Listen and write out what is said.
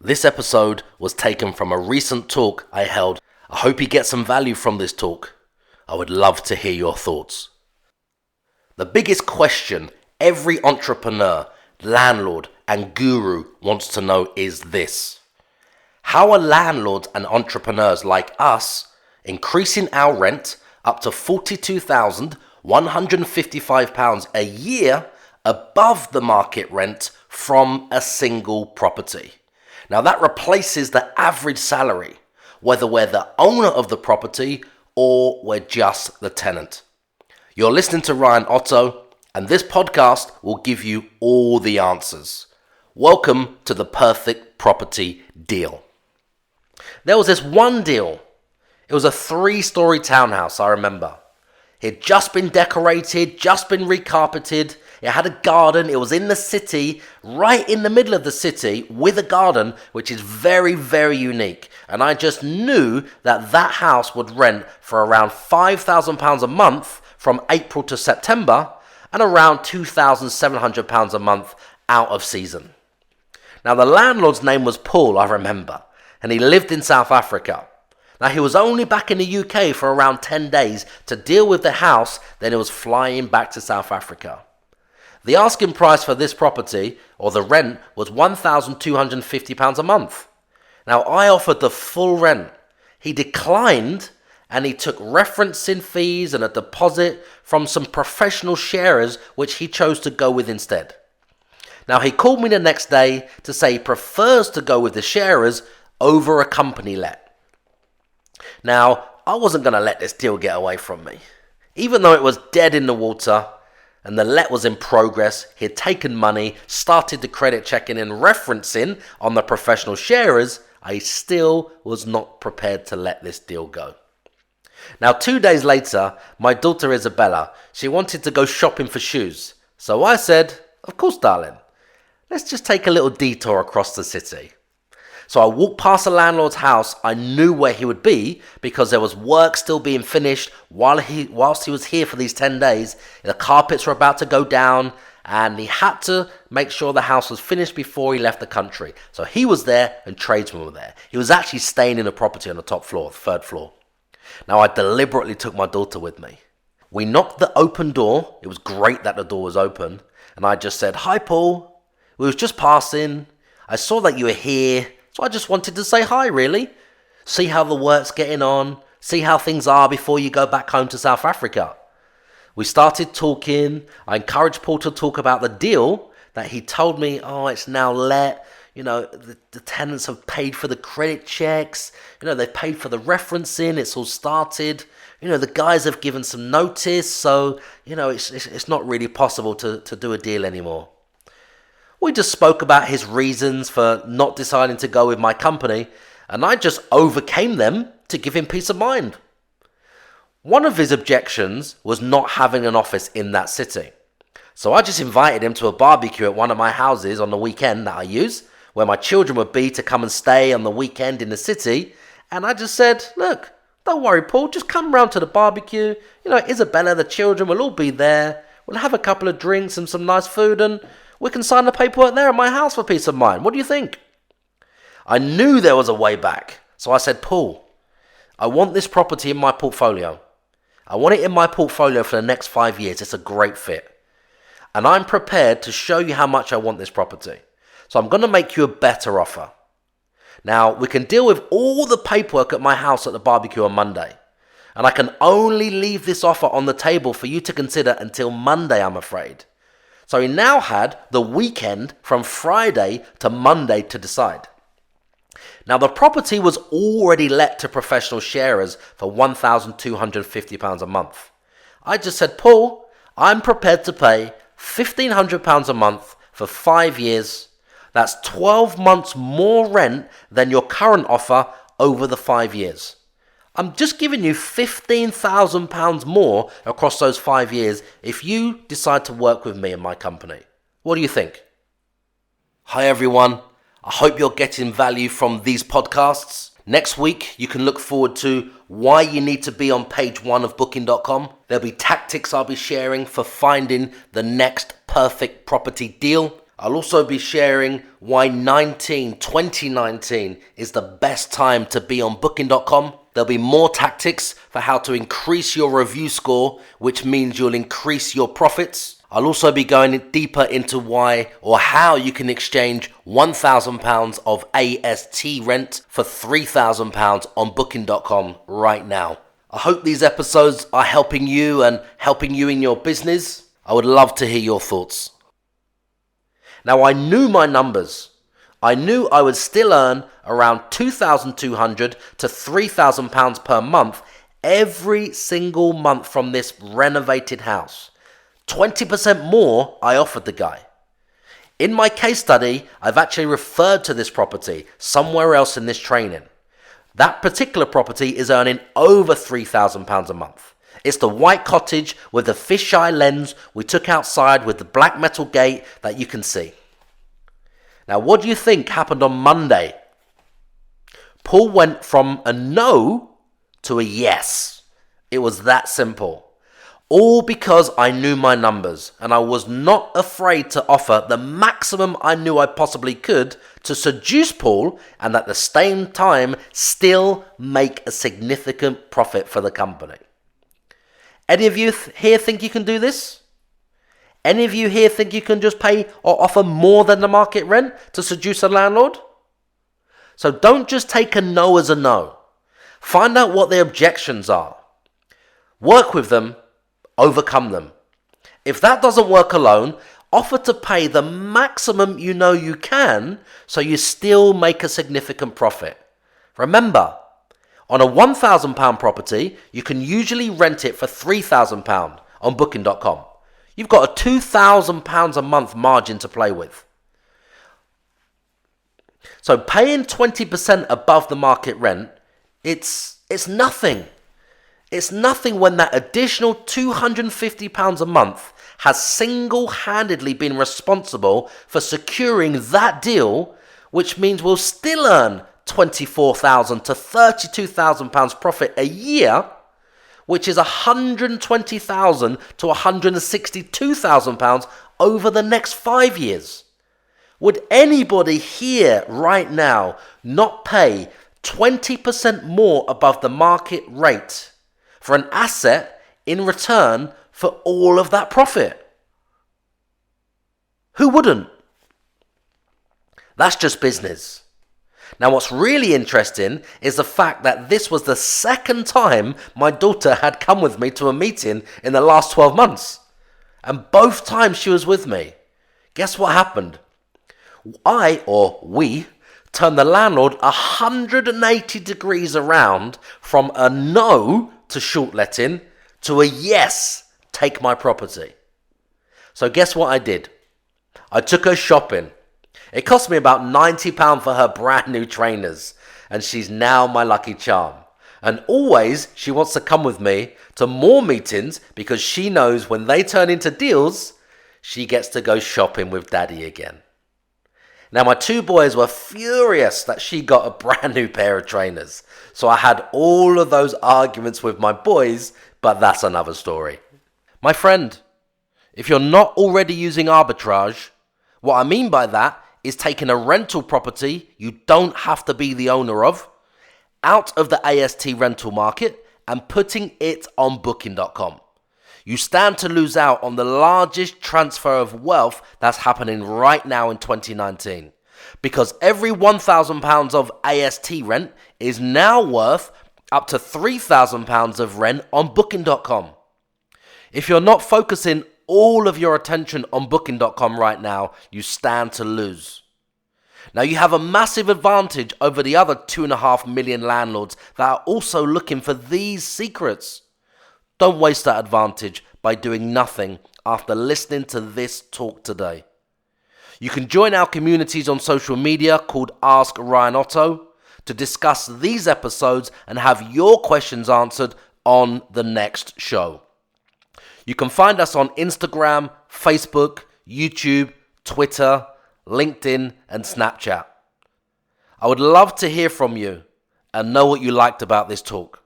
This episode was taken from a recent talk I held. I hope you get some value from this talk. I would love to hear your thoughts. The biggest question every entrepreneur, landlord, and guru wants to know is this: how are landlords and entrepreneurs like us increasing our rent up to £42,155 a year above the market rent from a single property? Now that replaces the average salary, whether we're the owner of the property or we're just the tenant. You're listening to Ryan OTTO, and this podcast will give you all the answers. Welcome to the perfect property deal. There was this one deal. It was a 3-story townhouse, I remember. It had just been decorated, just been recarpeted. It had a garden. It was in the city, right in the middle of the city with a garden, which is very, very unique. And I just knew that that house would rent for around £5,000 a month from April to September and around £2,700 a month out of season. Now, the landlord's name was Paul, I remember, and he lived in South Africa. Now, he was only back in the UK for around 10 days to deal with the house, then he was flying back to South Africa. The asking price for this property, or the rent, was £1,250 a month. Now, I offered the full rent. He declined, and he took referencing fees and a deposit from some professional sharers, which he chose to go with instead. Now, he called me the next day to say he prefers to go with the sharers over a company let. Now, I wasn't going to let this deal get away from me. Even though it was dead in the water and the let was in progress, he had taken money, started the credit checking and referencing on the professional sharers, I still was not prepared to let this deal go. Now, 2 days later, my daughter Isabella, she wanted to go shopping for shoes. So I said, of course, darling, let's just take a little detour across the city. So I walked past the landlord's house. I knew where he would be because there was work still being finished whilst he was here for these 10 days. The carpets were about to go down and he had to make sure the house was finished before he left the country. So he was there and tradesmen were there. He was actually staying in a property on the top floor, the 3rd floor. Now I deliberately took my daughter with me. We knocked the open door. It was great that the door was open. And I just said, "Hi, Paul. We was just passing. I saw that you were here. So I just wanted to say hi, really. See how the work's getting on. See how things are before you go back home to South Africa." We started talking. I encouraged Paul to talk about the deal that he told me, it's now let. The tenants have paid for the credit checks. They've paid for the referencing. It's all started. The guys have given some notice. So, it's not really possible to do a deal anymore. We just spoke about his reasons for not deciding to go with my company, and I just overcame them to give him peace of mind. One of his objections was not having an office in that city. So I just invited him to a barbecue at one of my houses on the weekend that I use, where my children would be to come and stay on the weekend in the city. And I just said, "Look, don't worry, Paul, just come round to the barbecue. Isabella, the children will all be there. We'll have a couple of drinks and some nice food, and we can sign the paperwork there at my house for peace of mind. What do you think?" I knew there was a way back. So I said, "Paul, I want this property in my portfolio. I want it in my portfolio for the next 5 years. It's a great fit. And I'm prepared to show you how much I want this property. So I'm going to make you a better offer. Now, we can deal with all the paperwork at my house at the barbecue on Monday. And I can only leave this offer on the table for you to consider until Monday, I'm afraid." So he now had the weekend from Friday to Monday to decide. Now the property was already let to professional sharers for £1,250 a month. I just said, "Paul, I'm prepared to pay £1,500 a month for 5 years. That's 12 months more rent than your current offer over the 5 years. I'm just giving you £15,000 more across those 5 years if you decide to work with me and my company. What do you think?" Hi everyone, I hope you're getting value from these podcasts. Next week, you can look forward to why you need to be on page 1 of booking.com. There'll be tactics I'll be sharing for finding the next perfect property deal. I'll also be sharing why 2019 is the best time to be on Booking.com. There'll be more tactics for how to increase your review score, which means you'll increase your profits. I'll also be going deeper into why or how you can exchange £1,000 of AST rent for £3,000 on Booking.com right now. I hope these episodes are helping you and helping you in your business. I would love to hear your thoughts. Now, I knew my numbers. I knew I would still earn around £2,200 to £3,000 per month every single month from this renovated house. 20% more I offered the guy. In my case study, I've actually referred to this property somewhere else in this training. That particular property is earning over £3,000 a month. It's the white cottage with the fisheye lens we took outside with the black metal gate that you can see. Now, what do you think happened on Monday? Paul went from a no to a yes. It was that simple. All because I knew my numbers and I was not afraid to offer the maximum I knew I possibly could to seduce Paul and at the same time still make a significant profit for the company. Any of you here think you can do this? Any of you here think you can just pay or offer more than the market rent to seduce a landlord? So don't just take a no as a no. Find out what their objections are. Work with them. Overcome them. If that doesn't work alone, offer to pay the maximum you know you can so you still make a significant profit. Remember, on a £1,000 property, you can usually rent it for £3,000 on Booking.com. You've got a £2,000 a month margin to play with. So paying 20% above the market rent, it's nothing. It's nothing when that additional £250 a month has single-handedly been responsible for securing that deal, which means we'll still earn £24,000 to £32,000 profit a year, which is £120,000 to £162,000 over the next 5 years. Would anybody here right now not pay 20% more above the market rate for an asset in return for all of that profit? Who wouldn't? That's just business. Now, what's really interesting is the fact that this was the second time my daughter had come with me to a meeting in the last 12 months. And both times she was with me. Guess what happened? We turned the landlord 180 degrees around from a no to short letting to a yes, take my property. So guess what I did? I took her shopping. It cost me about £90 for her brand new trainers, and she's now my lucky charm. And always she wants to come with me to more meetings because she knows when they turn into deals, she gets to go shopping with daddy again. Now, my two boys were furious that she got a brand new pair of trainers. So I had all of those arguments with my boys, but that's another story. My friend, if you're not already using Arbitrage, what I mean by that is taking a rental property you don't have to be the owner of out of the AST rental market and putting it on Booking.com. You stand to lose out on the largest transfer of wealth that's happening right now in 2019. Because every £1,000 of AST rent is now worth up to £3,000 of rent on Booking.com. If you're not focusing all of your attention on Booking.com right now, you stand to lose. Now, you have a massive advantage over the other 2.5 million landlords that are also looking for these secrets. Don't waste that advantage by doing nothing after listening to this talk today. You can join our communities on social media called Ask Ryan OTTO to discuss these episodes and have your questions answered on the next show. You can find us on Instagram, Facebook, YouTube, Twitter, LinkedIn, and Snapchat. I would love to hear from you and know what you liked about this talk.